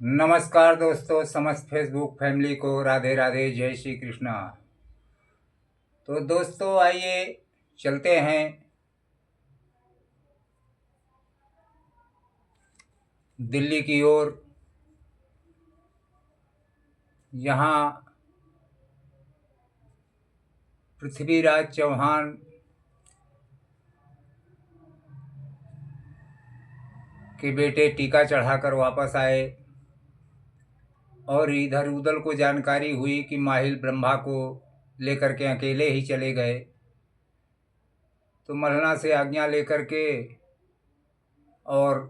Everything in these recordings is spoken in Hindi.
नमस्कार दोस्तों, समस्त फेसबुक फैमिली को राधे राधे, जय श्री कृष्णा। तो दोस्तों आइए चलते हैं दिल्ली की ओर, यहाँ पृथ्वीराज चौहान के बेटे टीका चढ़ाकर वापस आए और इधर उधर को जानकारी हुई कि माहिल ब्रह्मा को लेकर के अकेले ही चले गए। तो मल्हना से आज्ञा लेकर के और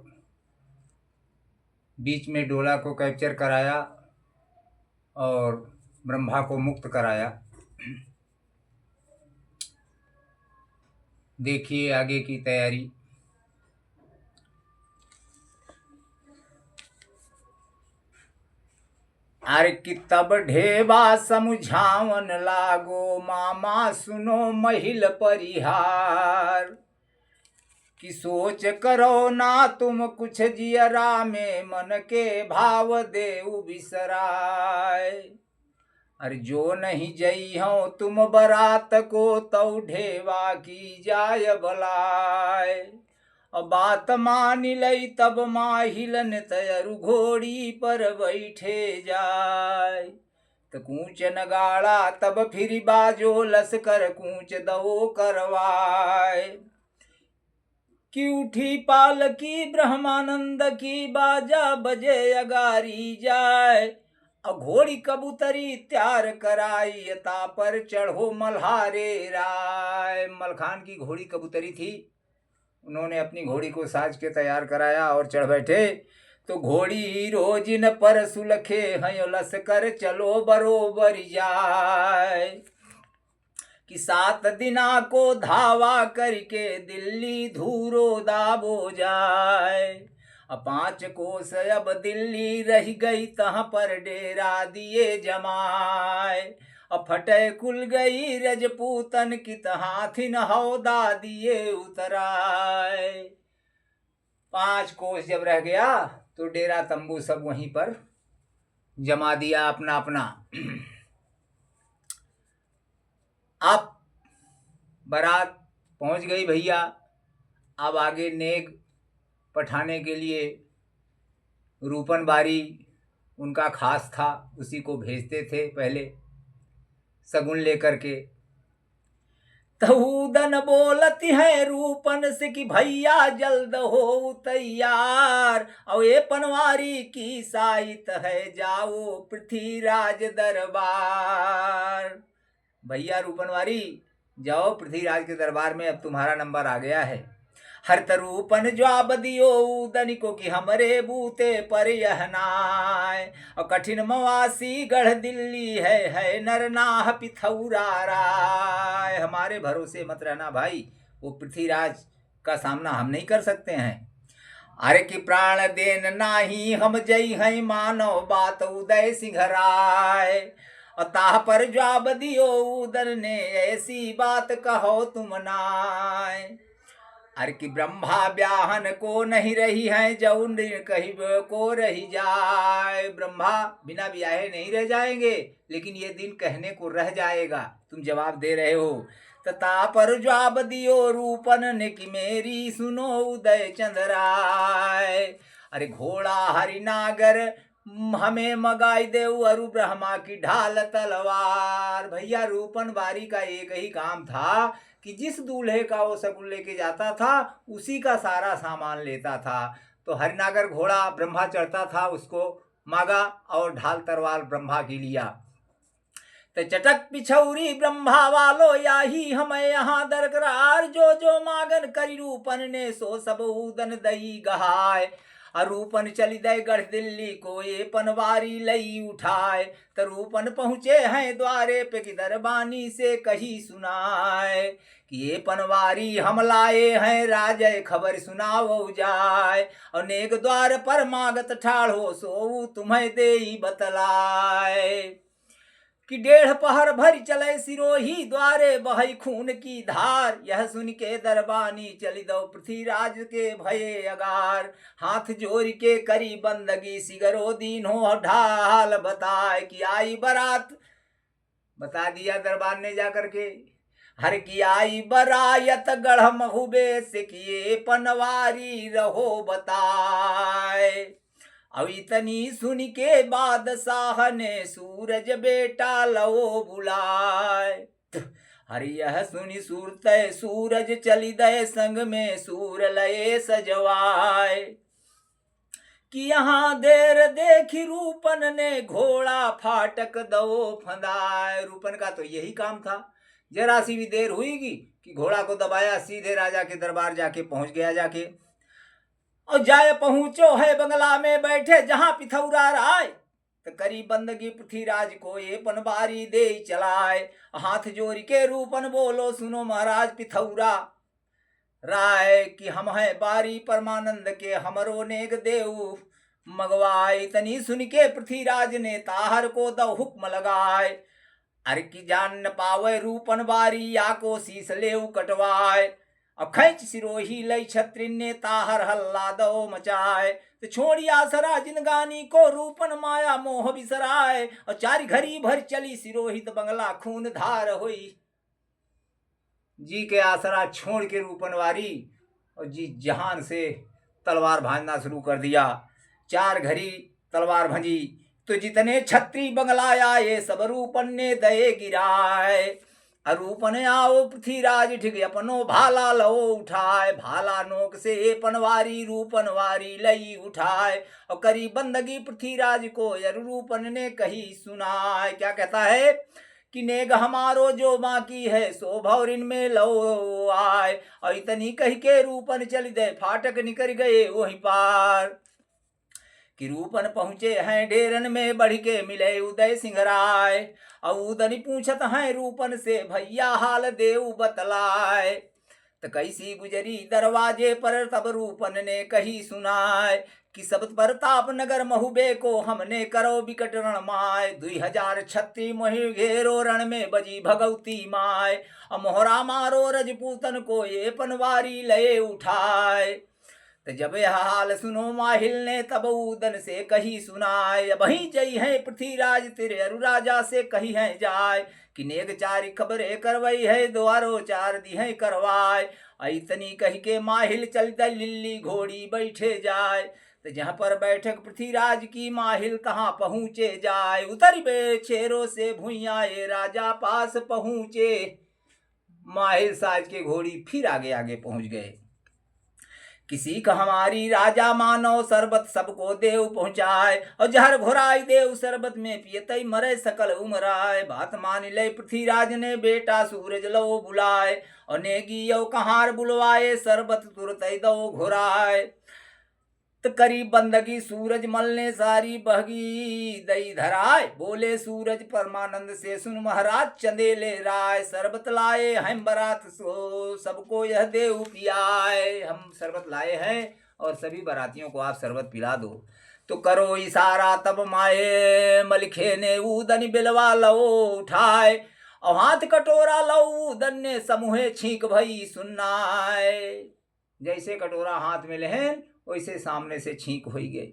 बीच में डोला को कैप्चर कराया और ब्रह्मा को मुक्त कराया। देखिए आगे की तैयारी। अरे कि तब ढेबा समझावन लागो, मामा सुनो महिल परिहार। कि सोच करो ना तुम कुछ जियरा में, मन के भाव देउ बिसराय। अरे जो नहीं जई हो तुम बरात को, तौ ढेबा की जाय बलाय। बात मान लई तब माहिलन तयरु, घोड़ी पर बैठे जाय। त कूच नगाड़ा तब फिर बाजो, लसकर कूच दो करवाय। कि उठी पालकी ब्रह्मानंद की, बाजा बजे अगारी जाय। घोड़ी कबूतरी त्यार कराई, ता पर चढ़ो मल्हारे राय। मलखान की घोड़ी कबूतरी थी, उन्होंने अपनी घोड़ी को साज के तैयार कराया और चढ़ बैठे। तो घोड़ी रोजिन पर सुलखे हैं, लसकर चलो बरोबर जाय। कि 7 दिना को धावा करके, दिल्ली धूरो दाबो जाय। 5 कोस अब दिल्ली रह गई, तहाँ पर डेरा दिए जमाए। फटे कुल गई रजपूतन की, हाथिन हौदा दिए उतराए। 5 कोस जब रह गया तो डेरा तंबू सब वहीं पर जमा दिया अपना अपना। अब बारात पहुंच गई भैया। अब आगे नेग पठाने के लिए रूपन बारी उनका खास था, उसी को भेजते थे पहले सगुन लेकर के। तहूदन बोलती है रूपन से कि भैया जल्द हो तैयार। और ये पनवारी की साइत है, जाओ पृथ्वीराज दरबार। भैया रूपनवारी जाओ पृथ्वीराज के दरबार में, अब तुम्हारा नंबर आ गया है। हर तरूपन जवाब दियो उदन को, कि हमरे बूते पर यह नाय। और कठिन मवासी गढ़ दिल्ली है नरनाह पिथौरा राय। हमारे भरोसे मत रहना भाई, वो पृथ्वीराज का सामना हम नहीं कर सकते हैं। अरे कि प्राण देन नाही हम जई हैं, मानव बात उदय सिंह राय। ताह पर जवाब दियो उदन ने, ऐसी बात कहो तुम नाय। अरे कि ब्रह्मा ब्याहन को नहीं रही है, जौन कहीं को रही जाए। ब्रह्मा बिना ब्याहे नहीं रह जाएंगे, लेकिन ये दिन कहने को रह जाएगा, तुम जवाब दे रहे हो। तथा पर जवाब दियो रूपन ने, कि मेरी सुनो उदय चंद्राय। अरे घोड़ा हरिनागर हमें मगाई दे, अरु ब्रह्मा की ढाल तलवार। भैया रूपन बारी का एक ही काम था कि जिस दूल्हे का वो सगुन लेके जाता था, उसी का सारा सामान लेता था। तो हरिनागर घोड़ा ब्रह्मा चढ़ता था, उसको मांगा और ढाल तलवार ब्रह्मा की लिया। तो चटक पिछौरी ब्रह्मा वालो, याही हमें यहाँ दरकरार। जो जो मांगन करी रूपन ने, सो सब उदन दई गहाय। रूपन चली दे गढ़ दिल्ली को, ये पनवारी लई उठाए। तो रूपन पहुँचे हैं द्वारे पे, कि दरबानी से कही सुनाए। कि ये पनवारी हम लाए हैं, राजय खबर सुनाओ जाए। और नेक द्वार पर मागत ठाढ़ो, सो तुम्हें दे बतलाए। कि 1.5 पहर भर चले सिरोही द्वारे बहई खून की धार। यह सुन के दरबानी चली दो पृथ्वीराज के भये अगार। हाथ जोड़ के करी बंदगी सिगरो दीन हो ढाल बताए कि आई बारात। बता दिया दरबार ने जाकर के, हर की आई बरायत गढ़ महुबे से किए पनवारी रहो बताए। अब इतनी सुन के बादशाह ने सूरज बेटा लो बुलाए। हर यह सुनी सूरत सूरज चली दे संग में सूर लये सजवाए। कि यहाँ देर देखी रूपन ने घोड़ा फाटक दो फंदाए। रूपन का तो यही काम था, जरा सी भी देर हुईगी कि घोड़ा को दबाया, सीधे राजा के दरबार जाके पहुंच गया। जाके और जाए पहुंचो है बंगला में बैठे जहां पिथौरा राय। तो करी बंदगी पृथ्वीराज को ये पनवारी दे चलाए। हाथ जोड़ के रूपन बोलो सुनो महाराज पिथौरा राय कि हम है बारी परमानंद के हमरो नेग देव मगवाए। तनी सुन के पृथ्वीराज ने ताहर को द हुक्म लगाए। अरे की जान न पावे रूपन बारी या को शीस ले कटवाए। अब खैच सिरोही लई छत्रिन ने ताहर हल्ला दो मचाए। तो छोड़िया सरा जिनगानी को रूपन माया मोह बिसराए। और 4 घड़ी भर चली सिरोहित बंगला खून धार हुई। जी के आसरा छोड़ के रूपनवारी और जी जहान से तलवार भांजना शुरू कर दिया। 4 घड़ी तलवार भंजी तो जितने छत्री बंगला आए सब रूपन ने दये गिराए। अरूपन आओ पृथ्वीराज ठीक अपनो भाला लो उठाए। भाला नोक से पनवारी रूपनवारी लई उठाए। और करी बंदगी पृथ्वीराज को रूपन ने कही सुनाए। क्या कहता है कि नेग हमारो जो बाकी है सो भौरिन में लो आए। और इतनी कही के रूपन चल दे फाटक निकल गए वहीं पार। कि रूपन पहुंचे हैं डेरन में बढ़ के मिले उदय सिंह राय। और उदनी पूछत हैं रूपन से भैया हाल देव बतलाए। तो कैसी गुजरी दरवाजे पर तब रूपन ने कही सुनाए। कि सब प्रताप नगर महुबे को हमने करो विकट रण माय। 2000 छत्री मोहि घेरो रण में बजी भगवती माय। और मोहरा मारो रजपूतन को ये पनवारी लये उठाए। तो जब यह हाल सुनो माहिल ने तब उदन से कही सुनाए। वही जई है पृथ्वीराज तेरे अरुराजा से कही है जाय। कि नेग 4 खबरें करवई है द्वारो 4 दी है करवाए। इतनी कही के माहिल चलता लिल्ली घोड़ी बैठे जाए। तो जहाँ पर बैठक पृथ्वीराज की माहिल कहाँ पहुँचे जाए। उतर बे छेरों से भुइयाए राजा पास पहुँचे। माहिल साज के घोड़ी फिर आगे आगे पहुँच गए। किसी का हमारी राजा मानो शरबत सबको देव पहुँचाए। और जहर घोराई देव शरबत में पियतई मरे सकल उमराए। बात मान ले पृथ्वीराज ने बेटा सूरज लो बुलाए। और नेगी यो कहार बुलवाए शरबत तुरत दो घोराए। तो करी बंदगी सूरज मल ने सारी बहगी दई धराए। बोले सूरज परमानंद से सुन महाराज चंदेले राय। शरबत लाए हम बरात सो सबको यह देव पियाए। हम शरबत लाए हैं और सभी बरातियों को आप शरबत पिला दो। तो करो इशारा तब माए मलिखे ने उदन बिलवा लो उठाए। और हाथ कटोरा लो उदन ने समूहे छींक भई सुनाए। जैसे कटोरा हाथ में लेहन वैसे सामने से छींक हो गई।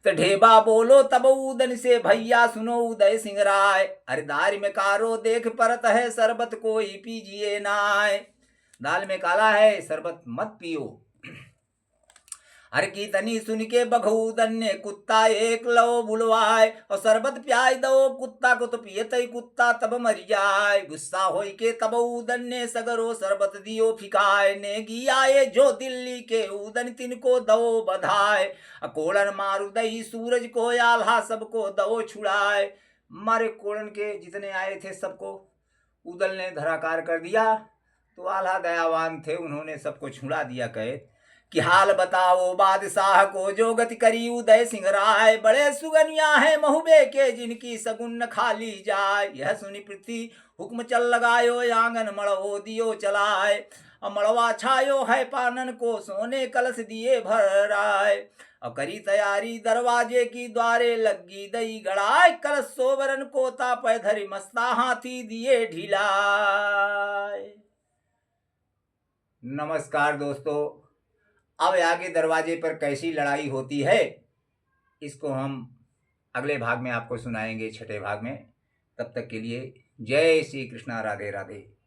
तो ढेबा बोलो तब उदन से भैया सुनो उदय सिंह राय। अरे दाल में कारो देख परत है शरबत कोई पीजिए नाय। दाल में काला है शरबत मत पियो। हर की तनी सुन के बघूदन ने कुत्ता एक लो बुलवाए। और शरबत प्याय दो कुत्ता को तो पियत ही कुत्ता तब मर जाए। गुस्सा होई के तब उदन ने सगरो शरबत दियो फिकाए। नेगी आए जो दिल्ली के उदन तिनको दो बधाए। कोड़न मारू दही सूरज को आल्हा सबको दो छुड़ाए। मारे कोड़न के जितने आए थे सबको उदल ने धराकार कर दिया। तो आल्हा दयावान थे, उन्होंने सबको छुड़ा दिया। कहे कि हाल बताओ बादशाह को जो गति करी उदय सिंह राय। बड़े सुगनिया है महुबे के जिनकी सगुन न खाली जाए। यह सुनी पृथ्वी हुक्म चल लगायो आंगन मड़ो दियो चलाए। और मड़वा छायो है पानन को सोने कलश दिए भराए। और करी तैयारी दरवाजे की, द्वारे लगी दई गड़ाई, कलश सोबरन कोता पे धरी, मस्ता हाथी दिए ढिलाए। नमस्कार दोस्तों, अब आगे दरवाजे पर कैसी लड़ाई होती है इसको हम अगले भाग में आपको सुनाएंगे, छठे भाग में। तब तक के लिए जय श्री कृष्णा, राधे राधे।